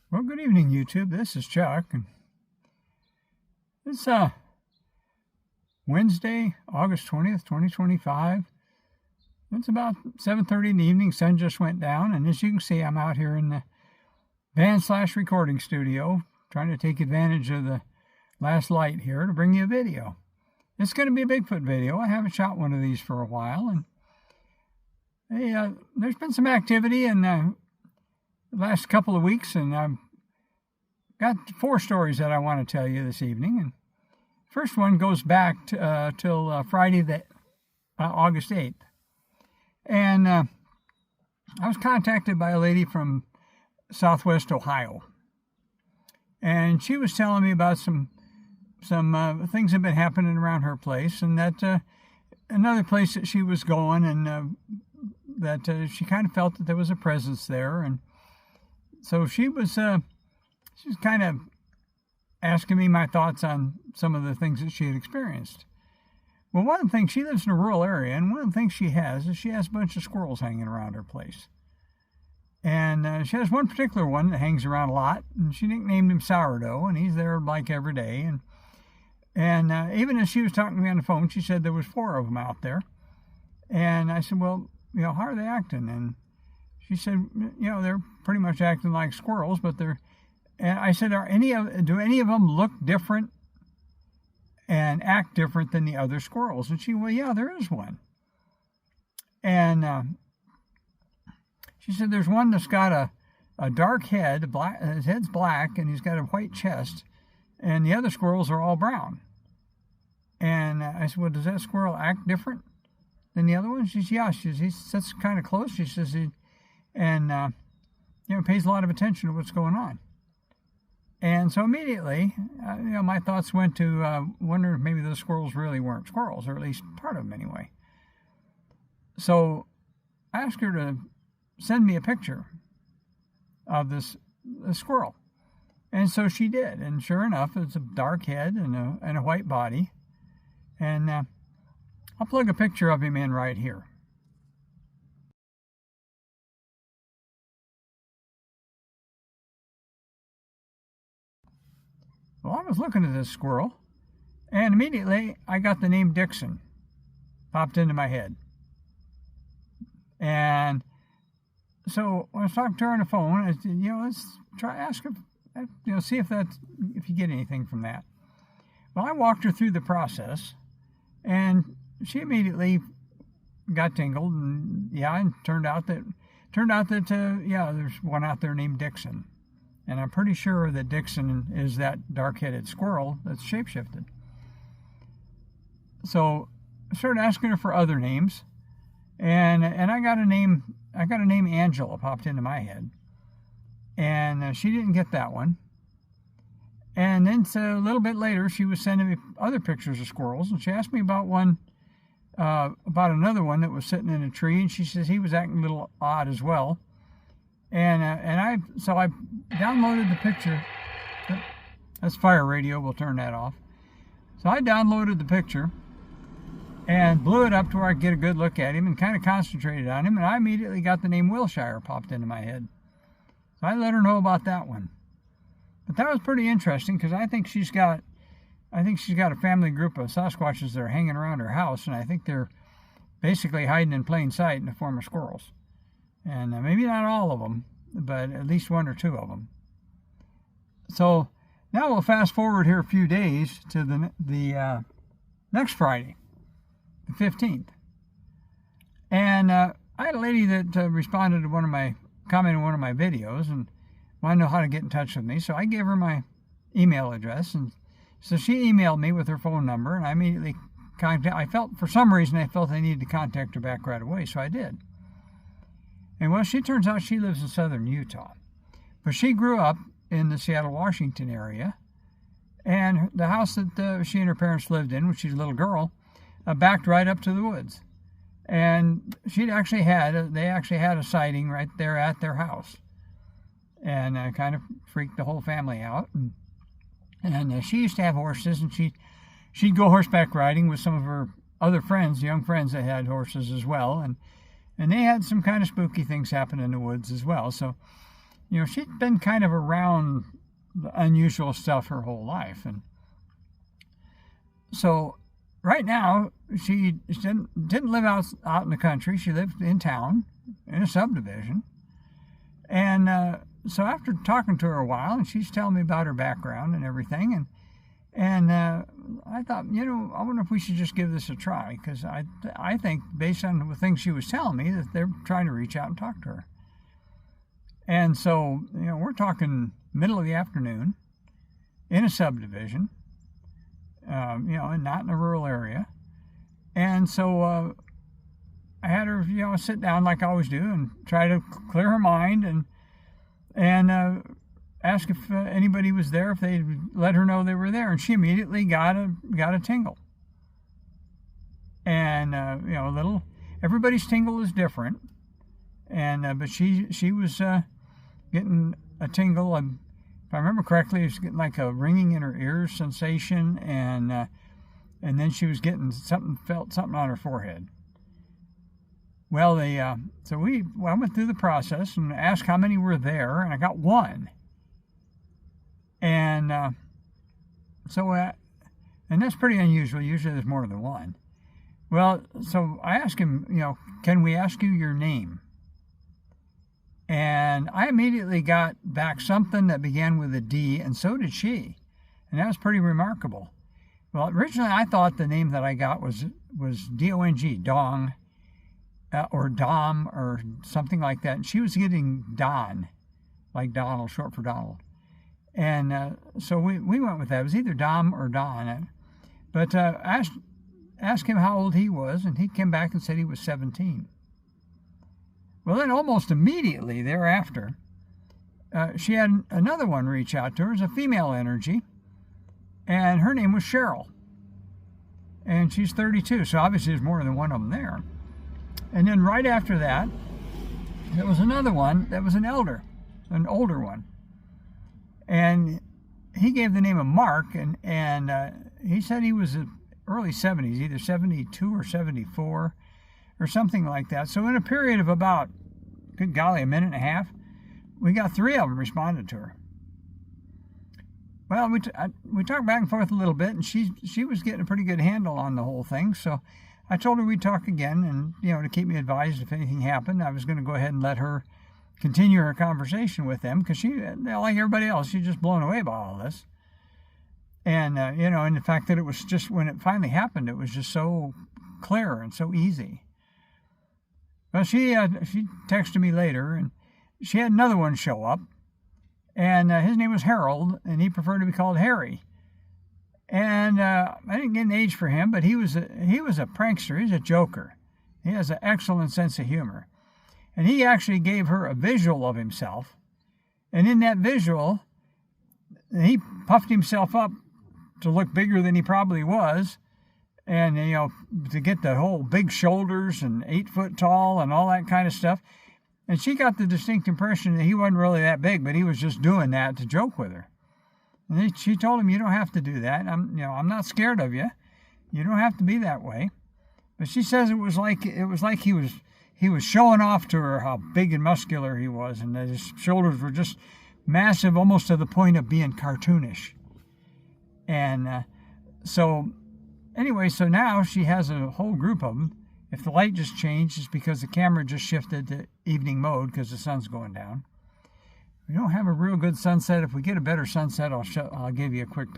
Well, good evening, YouTube. This is Chuck, and it's Wednesday, August 20th, 2025. It's about 7:30 in the evening. Sun just went down, and as you can see, I'm out here in the van/recording studio trying to take advantage of the last light here to bring you a video. It's going to be a Bigfoot video. I haven't shot one of these for a while, and there's been some activity in the last couple of weeks, and I've got 4 stories that I want to tell you this evening. And first one goes back to, till Friday, August 8th. And I was contacted by a lady from Southwest Ohio. And she was telling me about some things that have been happening around her place, and that another place that she was going, and that she kind of felt that there was a presence there. And so she was kind of asking me my thoughts on some of the things that she had experienced. Well, one of the things, she lives in a rural area, and one of the things she has is she has a bunch of squirrels hanging around her place. And she has one particular one that hangs around a lot, and she nicknamed him Sourdough, and he's there like every day. And even as she was talking to me on the phone, she said there was 4 of them out there. And I said, well, how are they acting? And she said, they're pretty much acting like squirrels, but they're... And I said, do any of them look different and act different than the other squirrels? And she, well, yeah, there is one. And she said, there's one that's got a dark head, his head's black, and he's got a white chest, and the other squirrels are all brown. And I said, well, does that squirrel act different than the other one? She says, yeah. She says, he sits kind of close. She says, pays a lot of attention to what's going on. And so immediately, my thoughts went to wonder if maybe those squirrels really weren't squirrels, or at least part of them anyway. So I asked her to send me a picture of this squirrel. And so she did. And sure enough, it's a dark head and a white body. And I'll plug a picture of him in right here. Well, I was looking at this squirrel, and immediately I got the name Dixon popped into my head. And so when I was talking to her on the phone, I said, let's ask her, see if you get anything from that. Well, I walked her through the process, and she immediately got tingled, and and turned out that there's one out there named Dixon. And I'm pretty sure that Dixon is that dark-headed squirrel that's shapeshifted. So I started asking her for other names, and I got a name Angela popped into my head, and she didn't get that one. And then so a little bit later, she was sending me other pictures of squirrels, and she asked me about another one that was sitting in a tree, and she says he was acting a little odd as well. And I downloaded the picture. That's fire radio. We'll turn that off. So I downloaded the picture and blew it up to where I could get a good look at him and kind of concentrated on him. And I immediately got the name Wilshire popped into my head. So I let her know about that one. But that was pretty interesting, because I think she's got a family group of Sasquatches that are hanging around her house, and I think they're basically hiding in plain sight in the form of squirrels. And maybe not all of them, but at least 1 or 2 of them. So now we'll fast forward here a few days to the next Friday, the 15th. And I had a lady that responded to commented on one of my videos and wanted to know how to get in touch with me. So I gave her my email address, and so she emailed me with her phone number, and I immediately for some reason I felt I needed to contact her back right away, so I did. And well, she turns out she lives in southern Utah. But she grew up in the Seattle, Washington area. And the house that she and her parents lived in when she was a little girl backed right up to the woods. And they actually had a sighting right there at their house. And kind of freaked the whole family out. And she used to have horses, and she'd go horseback riding with some of her other friends, young friends that had horses as well. And they had some kind of spooky things happen in the woods as well. So you know, she'd been kind of around the unusual stuff her whole life. And so right now, she didn't live out in the country. She lived in town in a subdivision. And so after talking to her a while, and she's telling me about her background and everything, and I thought, you know, I wonder if we should just give this a try, because I think, based on the things she was telling me, that they're trying to reach out and talk to her. And so, you know, we're talking middle of the afternoon in a subdivision, you know, and not in a rural area. And so I had her, you know, sit down like I always do and try to clear her mind and ask if anybody was there, if they'd let her know they were there. And she immediately got a tingle. And, you know, everybody's tingle is different. And, but she was getting a tingle. And if I remember correctly, it was getting like a ringing in her ears sensation. And then she was getting felt something on her forehead. Well, so I went through the process and asked how many were there, and I got one. And and that's pretty unusual. Usually there's more than one. Well, so I asked him, you know, can we ask you your name? And I immediately got back something that began with a D, and so did she. And that was pretty remarkable. Well, originally I thought the name that I got was D-O-N-G, Dong, or Dom, or something like that. And she was getting Don, like Donald, short for Donald. And so we went with that. It was either Dom or Don. But asked him how old he was, and he came back and said he was 17. Well, then almost immediately thereafter, she had another one reach out to her. It was a female energy, and her name was Cheryl. And she's 32, so obviously there's more than one of them there. And then right after that, there was another one that was an older one. And he gave the name of Mark, and he said he was in early 70s, either 72 or 74 or something like that. So in a period of about, good golly, a minute and a half, we got 3 of them responded to her. Well, we talked back and forth a little bit, and she was getting a pretty good handle on the whole thing. So I told her we'd talk again, and, you know, to keep me advised if anything happened. I was going to go ahead and let her continue her conversation with them, because she, like everybody else, she's just blown away by all this. And, you know, and the fact that it was just, when it finally happened, it was just so clear and so easy. Well, she texted me later, and she had another one show up, and his name was Harold, and he preferred to be called Harry. And I didn't get an age for him, but he was a prankster. He's a joker. He has an excellent sense of humor. And he actually gave her a visual of himself. And in that visual, he puffed himself up to look bigger than he probably was. And, you know, to get the whole big shoulders and 8 foot tall and all that kind of stuff. And she got the distinct impression that he wasn't really that big, but he was just doing that to joke with her. And she told him, you don't have to do that. I'm not scared of you. You don't have to be that way. But she says it was like he was showing off to her how big and muscular he was, and that his shoulders were just massive, almost to the point of being cartoonish. And so anyway, so now she has a whole group of them. If the light just changed, it's because the camera just shifted to evening mode because the sun's going down. We don't have a real good sunset. If we get a better sunset, I'll give you a quick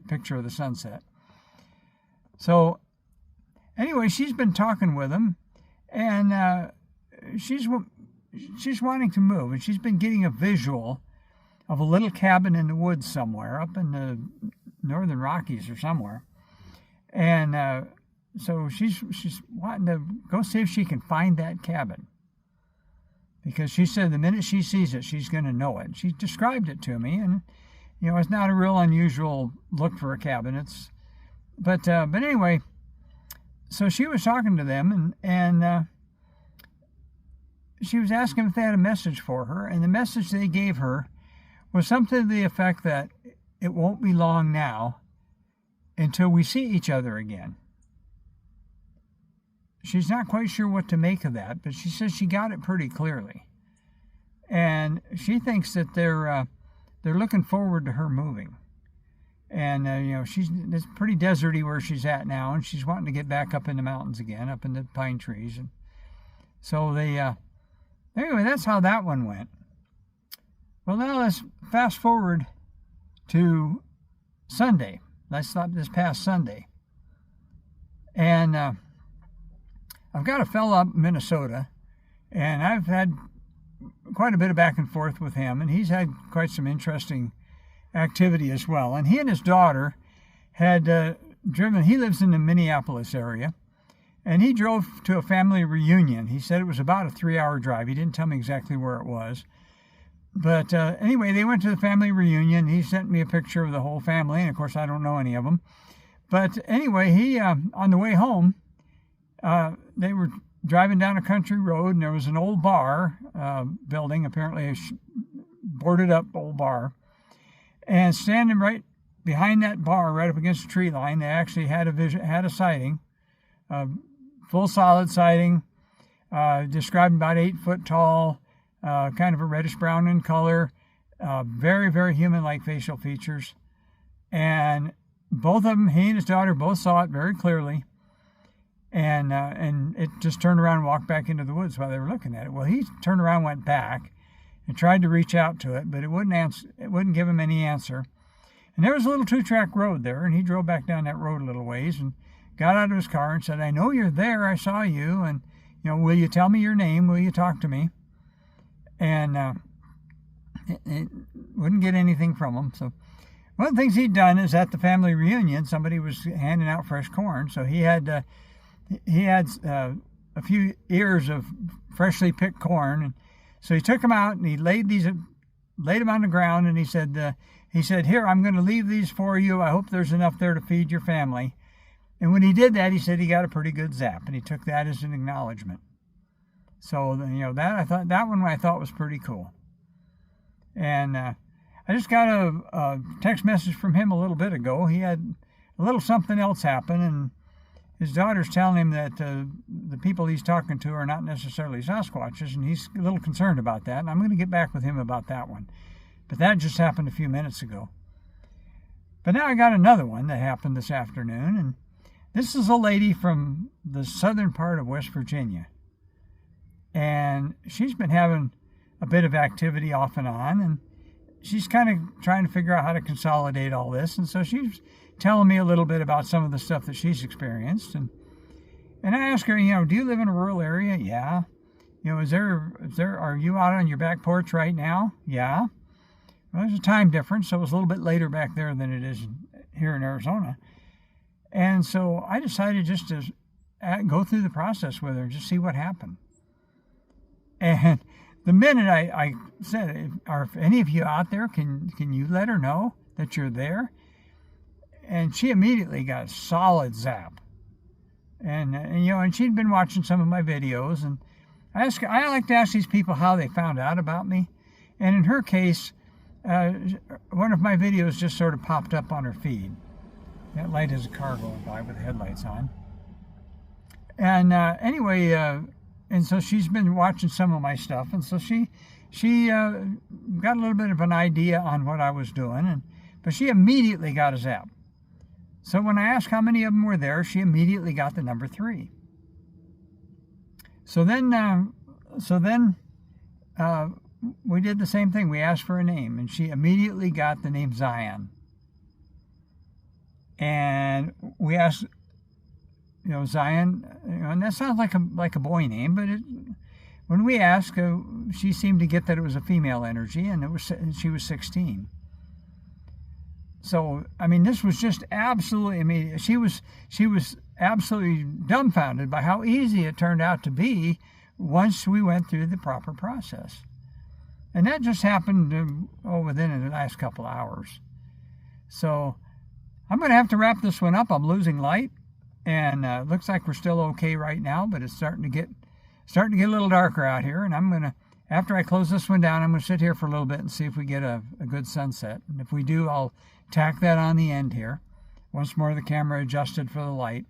picture of the sunset. So anyway, she's been talking with him, and she's wanting to move, and she's been getting a visual of a little cabin in the woods somewhere, up in the northern Rockies or somewhere. And so she's wanting to go see if she can find that cabin. Because she said the minute she sees it, she's going to know it. She described it to me, and, you know, it's not a real unusual look for a cabin. But anyway, so she was talking to them, and she was asking if they had a message for her, and the message they gave her was something to the effect that it won't be long now until we see each other again. She's not quite sure what to make of that, but she says she got it pretty clearly. and she thinks that they're looking forward to her moving. And it's pretty deserty where she's at now, and she's wanting to get back up in the mountains again, up in the pine trees. And so anyway, that's how that one went. Well, now let's fast forward to Sunday. Let's stop this past Sunday. And I've got a fella up in Minnesota, and I've had quite a bit of back and forth with him, and he's had quite some interesting activity as well. And he and his daughter had driven, he lives in the Minneapolis area, and he drove to a family reunion. He said it was about a 3-hour drive. He didn't tell me exactly where it was. But anyway, they went to the family reunion. He sent me a picture of the whole family, and of course I don't know any of them. But anyway, he on the way home, they were driving down a country road, and there was an old bar building, apparently a boarded up old bar. And standing right behind that bar, right up against the tree line, they actually had a sighting, full solid sighting, described about 8 foot tall, kind of a reddish brown in color, very, very human-like facial features. And both of them, he and his daughter, both saw it very clearly. And it just turned around and walked back into the woods while they were looking at it. Well, he turned around, went back, and tried to reach out to it, but it wouldn't give him any answer. And there was a little 2-track road there, and he drove back down that road a little ways and got out of his car and said, "I know you're there. I saw you, and will you tell me your name? Will you talk to me?" And it wouldn't get anything from him. So one of the things he'd done is at the family reunion, somebody was handing out fresh corn, so he had a few ears of freshly picked corn, and so he took them out and he laid them on the ground, and he said, "Here, I'm going to leave these for you. I hope there's enough there to feed your family." And when he did that, he said he got a pretty good zap, and he took that as an acknowledgement. So that one I thought was pretty cool. And I just got a text message from him a little bit ago. He had a little something else happen, and his daughter's telling him that the people he's talking to are not necessarily Sasquatches, and he's a little concerned about that. And I'm going to get back with him about that one. But that just happened a few minutes ago. But now I got another one that happened this afternoon, and this is a lady from the southern part of West Virginia. And she's been having a bit of activity off and on, and she's kind of trying to figure out how to consolidate all this. And so she's telling me a little bit about some of the stuff that she's experienced. And I asked her, do you live in a rural area? Yeah. Are you out on your back porch right now? Yeah. Well, there's a time difference, so it was a little bit later back there than it is here in Arizona. And so I decided just to go through the process with her and just see what happened. And the minute I said, "Are any of you out there? Can you let her know that you're there?" And she immediately got a solid zap. And she'd been watching some of my videos, and I like to ask these people how they found out about me. And in her case, one of my videos just sort of popped up on her feed. That light is a car going by with the headlights on. And anyway, and so she's been watching some of my stuff, and so she got a little bit of an idea on what I was doing, but she immediately got a zap. So when I asked how many of them were there, she immediately got the number 3. So then we did the same thing. We asked for a name, and she immediately got the name Zion. And we asked, Zion, and that sounds like a boy name, but when we asked, she seemed to get that it was a female energy, and she was 16. So, this was just absolutely immediate. She was absolutely dumbfounded by how easy it turned out to be once we went through the proper process. And that just happened within the last couple hours. So I'm going to have to wrap this one up. I'm losing light, and looks like we're still okay right now, but it's starting to get a little darker out here. And I'm going to, after I close this one down, I'm going to sit here for a little bit and see if we get a good sunset. And if we do, I'll tack that on the end here. Once more, the camera adjusted for the light.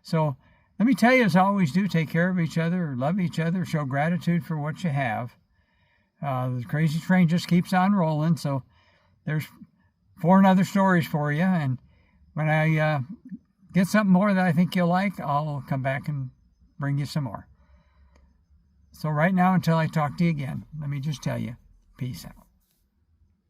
So let me tell you, as I always do, take care of each other, love each other, show gratitude for what you have. The crazy train just keeps on rolling. So there's 4 other stories for you. And when I get something more that I think you'll like, I'll come back and bring you some more. So right now, until I talk to you again, let me just tell you, peace out.